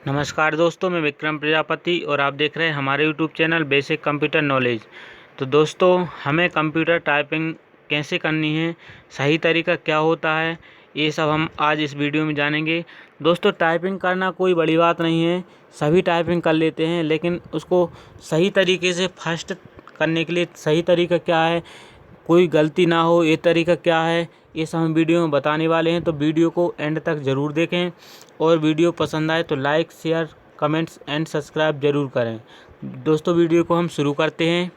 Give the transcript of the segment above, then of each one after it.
नमस्कार दोस्तों, मैं विक्रम प्रजापति और आप देख रहे हैं हमारे YouTube channel basic computer knowledge. तो दोस्तों, हमें कंप्यूटर टाइपिंग कैसे करनी है, सही तरीका क्या होता है, ये सब हम आज इस वीडियो में जानेंगे। दोस्तों, टाइपिंग करना कोई बड़ी बात नहीं है, सभी टाइपिंग कर लेते हैं, लेकिन उसको सही तरीके से फर्स्ट करने के लिए सही तरीका क्या है, कोई गलती ना हो, ये तरीका क्या है, ये सब हम वीडियो में बताने वाले हैं। तो वीडियो को एंड तक ज़रूर देखें और वीडियो पसंद आए तो like, share, comments and subscribe ज़रूर करें। दोस्तों, वीडियो को हम शुरू करते हैं।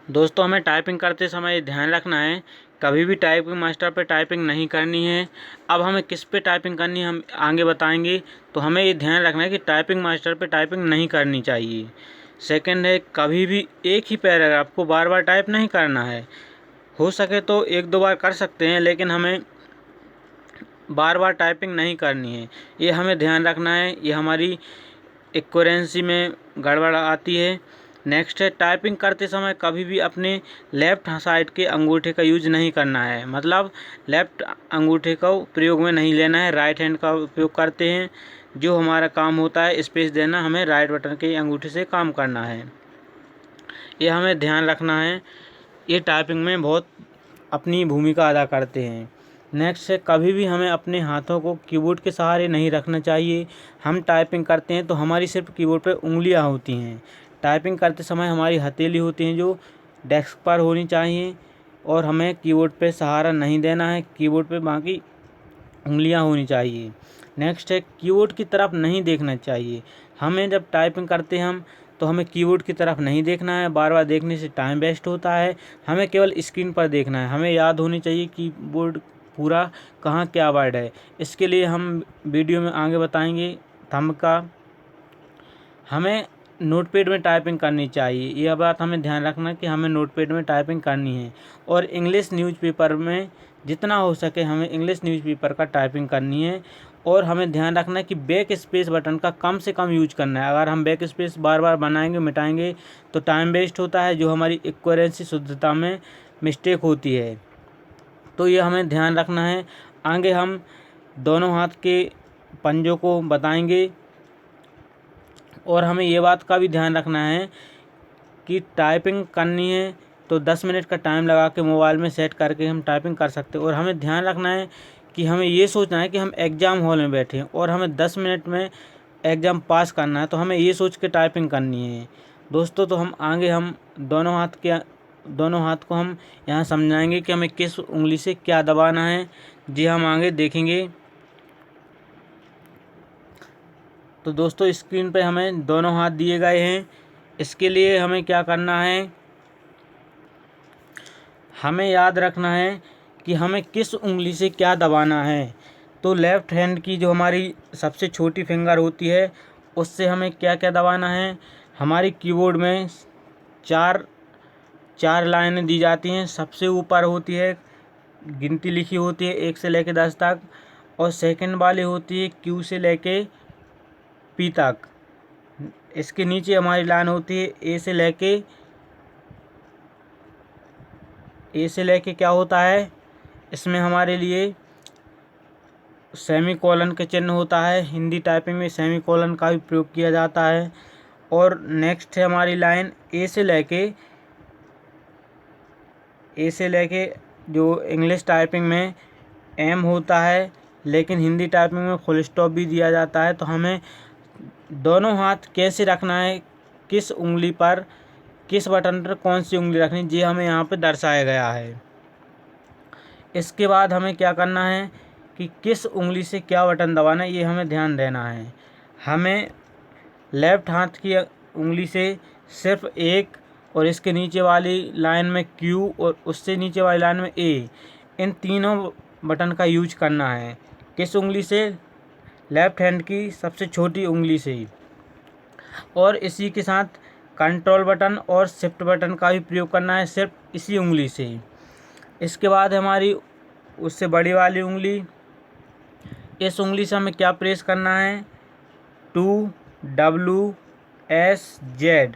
दोस्तों, हमें टाइपिंग करते समय ध्यान रखना है, कभी भी टाइपिंग मास्टर पे टाइपिंग नहीं करनी है। अब हमें किस पे टाइपिंग करनी है हम आगे बताएंगे। तो हमें ये ध्यान रखना है कि टाइपिंग मास्टर पे टाइपिंग नहीं करनी चाहिए। सेकंड है, कभी भी एक ही पैराग्राफ को बार बार टाइप नहीं करना है। हो सके तो एक दो बार कर सकते हैं, लेकिन हमें बार बार टाइपिंग नहीं करनी है, ये हमें ध्यान रखना है। ये हमारी एक्यूरेंसी में गड़बड़ आती है। नेक्स्ट है, टाइपिंग करते समय कभी भी अपने लेफ़्ट साइड के अंगूठे का यूज नहीं करना है, मतलब लेफ़्ट अंगूठे का प्रयोग में नहीं लेना है, राइट हैंड का उपयोग करते हैं। जो हमारा काम होता है स्पेस देना, हमें राइट बटन के अंगूठे से काम करना है, ये हमें ध्यान रखना है। ये टाइपिंग में बहुत अपनी भूमिका अदा करते हैं। नेक्स्ट है, कभी भी हमें अपने हाथों को कीबोर्ड के सहारे नहीं रखना चाहिए। हम टाइपिंग करते हैं तो हमारी सिर्फ कीबोर्ड पर उंगलियां होती हैं। टाइपिंग करते समय हमारी हथेली होती हैं जो डेस्क पर होनी चाहिए, और हमें कीबोर्ड पे सहारा नहीं देना है, कीबोर्ड पे बाकी उंगलियां होनी चाहिए। नेक्स्ट है, कीबोर्ड की तरफ नहीं देखना चाहिए। हमें जब टाइपिंग करते हैं तो हमें कीबोर्ड की तरफ नहीं देखना है, बार बार देखने से टाइम वेस्ट होता है। हमें केवल स्क्रीन पर देखना है। हमें याद होनी चाहिए कीबोर्ड पूरा कहाँ क्या वर्ड है। इसके लिए हम वीडियो में आगे बताएंगे थंब का। हमें नोटपैड में टाइपिंग करनी चाहिए, यह बात हमें ध्यान रखना कि हमें नोटपैड में टाइपिंग करनी है। और इंग्लिश न्यूज़पेपर में जितना हो सके हमें इंग्लिश न्यूज़पेपर का टाइपिंग करनी है। और हमें ध्यान रखना है कि बैक स्पेस बटन का कम से कम यूज करना है। अगर हम बैक स्पेस बार बार बनाएंगे मिटाएंगे तो टाइम वेस्ट होता है, जो हमारी एक्यूरेंसी शुद्धता में मिस्टेक होती है। तो ये हमें ध्यान रखना है। आगे हम दोनों हाथ के पंजों को बताएंगे, और हमें ये बात का भी ध्यान रखना है कि टाइपिंग करनी है तो 10 मिनट का टाइम लगा के मोबाइल में सेट करके हम टाइपिंग कर सकते हैं। और हमें ध्यान रखना है कि हमें ये सोचना है कि हम एग्ज़ाम हॉल में बैठे हैं और हमें 10 मिनट में एग्ज़ाम पास करना है, तो हमें ये सोच के टाइपिंग करनी है। दोस्तों, तो हम दोनों हाथ को हम यहाँ समझाएंगे कि हमें किस उंगली से क्या दबाना है, जी हम आगे देखेंगे। तो दोस्तों, स्क्रीन पे हमें दोनों हाथ दिए गए हैं। इसके लिए हमें क्या करना है, हमें याद रखना है कि हमें किस उंगली से क्या दबाना है। तो लेफ़्ट हैंड की जो हमारी सबसे छोटी फिंगर होती है उससे हमें क्या क्या दबाना है। हमारी कीबोर्ड में चार चार लाइनें दी जाती हैं। सबसे ऊपर होती है गिनती लिखी होती है 1 से लेकर 10 तक, और सेकंड वाली होती है Q से लेके P तक। इसके नीचे हमारी लाइन होती है ए से लेके क्या होता है, इसमें हमारे लिए सेमी कोलन का चिन्ह होता है। हिंदी टाइपिंग में सेमी कोलन का भी प्रयोग किया जाता है। और नेक्स्ट है हमारी लाइन ए से लेके जो इंग्लिश टाइपिंग में एम होता है, लेकिन हिंदी टाइपिंग में फुल स्टॉप भी दिया जाता है। तो हमें दोनों हाथ कैसे रखना है, किस उंगली पर, किस बटन पर कौन सी उंगली रखनी, ये हमें यहाँ पे दर्शाया गया है। इसके बाद हमें क्या करना है कि किस उंगली से क्या बटन दबाना है, ये हमें ध्यान देना है। हमें लेफ़्ट हाथ की उंगली से सिर्फ एक, और इसके नीचे वाली लाइन में Q और उससे नीचे वाली लाइन में A, इन तीनों बटन का यूज करना है। किस उंगली से, लेफ़्ट हैंड की सबसे छोटी उंगली से। और इसी के साथ कंट्रोल बटन और शिफ्ट बटन का भी प्रयोग करना है, सिर्फ इसी उंगली से। इसके बाद हमारी उससे बड़ी वाली उंगली, इस उंगली से हमें क्या प्रेस करना है, 2WSZ।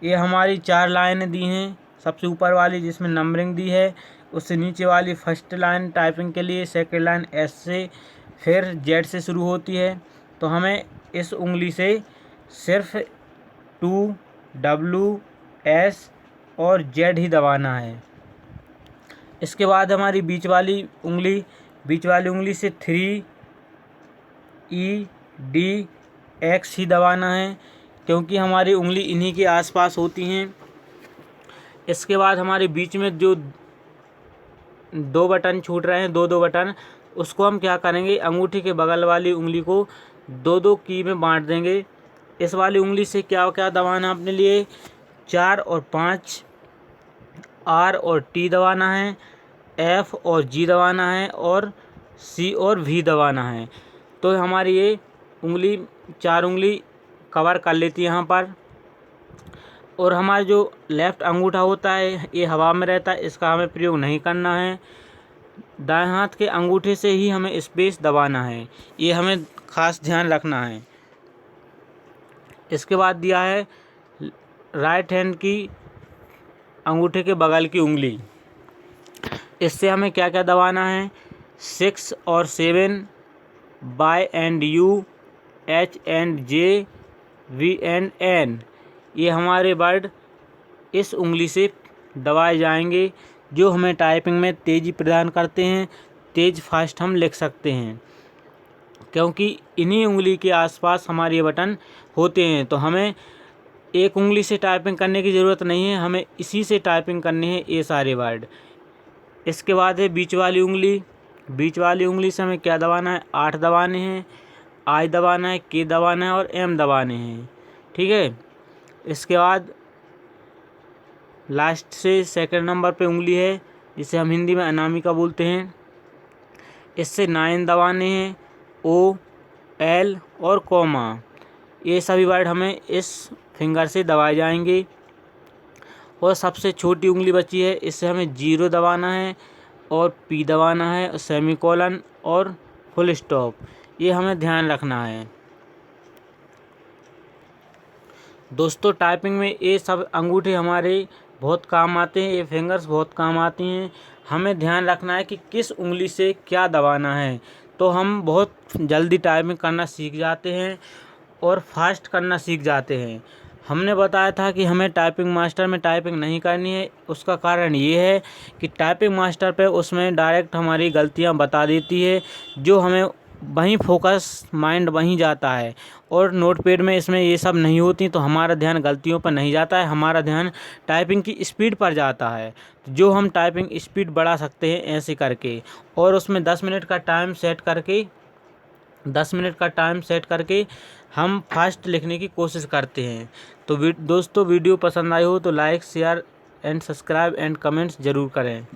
ये हमारी 4 लाइनें दी हैं सबसे ऊपर वाली जिसमें नंबरिंग दी है, उससे नीचे वाली फर्स्ट लाइन टाइपिंग के लिए, सेकेंड लाइन एस से, फिर जेड से शुरू होती है। तो हमें इस उंगली से सिर्फ टू, डब्लू, एस और जेड ही दबाना है। इसके बाद हमारी बीच वाली उंगली से 3, ई, डी, एक्स ही दबाना है, क्योंकि हमारी उंगली इन्हीं के आसपास होती हैं। इसके बाद हमारे बीच में जो 2 बटन छूट रहे हैं, दो बटन, उसको हम क्या करेंगे, अंगूठी के बगल वाली उंगली को 2 की में बांट देंगे। इस वाली उंगली से क्या क्या दबाना अपने लिए, 4 और 5, आर और टी दबाना है, एफ और जी दबाना है और सी और वी दबाना है। तो हमारी ये 4 उंगली कवर कर लेती है यहाँ पर। और हमारा जो लेफ़्ट अंगूठा होता है ये हवा में रहता है, इसका हमें प्रयोग नहीं करना है। दाएं हाथ के अंगूठे से ही हमें स्पेस दबाना है, ये हमें खास ध्यान रखना है। इसके बाद दिया है राइट हैंड की अंगूठे के बगल की उंगली, इससे हमें क्या क्या दबाना है, 6 और 7, B and U, H and J, V and N, ये हमारे वर्ड इस उंगली से दबाए जाएंगे, जो हमें टाइपिंग में तेज़ी प्रदान करते हैं, तेज़ फास्ट हम लिख सकते हैं, क्योंकि इन्हीं उंगली के आसपास हमारे ये बटन होते हैं। तो हमें एक उंगली से टाइपिंग करने की ज़रूरत नहीं है, हमें इसी से टाइपिंग करनी है ये सारे वर्ड। इसके बाद है बीच वाली उंगली से हमें क्या दबाना है, 8 दबाने हैं, आई दबाना है, के दबाना है और एम दबाने हैं, ठीक है। इसके बाद लास्ट से सेकंड नंबर पे उंगली है, जिसे हम हिंदी में अनामिका बोलते हैं, इससे 9 दबाने हैं, ओ, एल और कॉमा, ये सभी वर्ड हमें इस फिंगर से दबाए जाएंगे। और सबसे छोटी उंगली बची है, इससे हमें 0 दबाना है और पी दबाना है, सेमीकोलन और फुल स्टॉप, ये हमें ध्यान रखना है। दोस्तों टाइपिंग में ये सब अंगूठे हमारे बहुत काम आते हैं, ये फिंगर्स बहुत काम आती हैं। हमें ध्यान रखना है कि किस उंगली से क्या दबाना है, तो हम बहुत जल्दी टाइपिंग करना सीख जाते हैं और फास्ट करना सीख जाते हैं। हमने बताया था कि हमें टाइपिंग मास्टर में टाइपिंग नहीं करनी है, उसका कारण ये है कि टाइपिंग मास्टर पे उसमें डायरेक्ट हमारी गलतियां बता देती है, जो हमें वहीं फोकस माइंड वहीं जाता है। और नोटपैड में इसमें ये सब नहीं होती, तो हमारा ध्यान गलतियों पर नहीं जाता है, हमारा ध्यान टाइपिंग की स्पीड पर जाता है। जो हम टाइपिंग स्पीड बढ़ा सकते हैं ऐसे करके, और उसमें 10 मिनट का टाइम सेट करके हम फास्ट लिखने की कोशिश करते हैं। तो दोस्तों वीडियो पसंद आई हो तो like, share and subscribe and comments ज़रूर करें।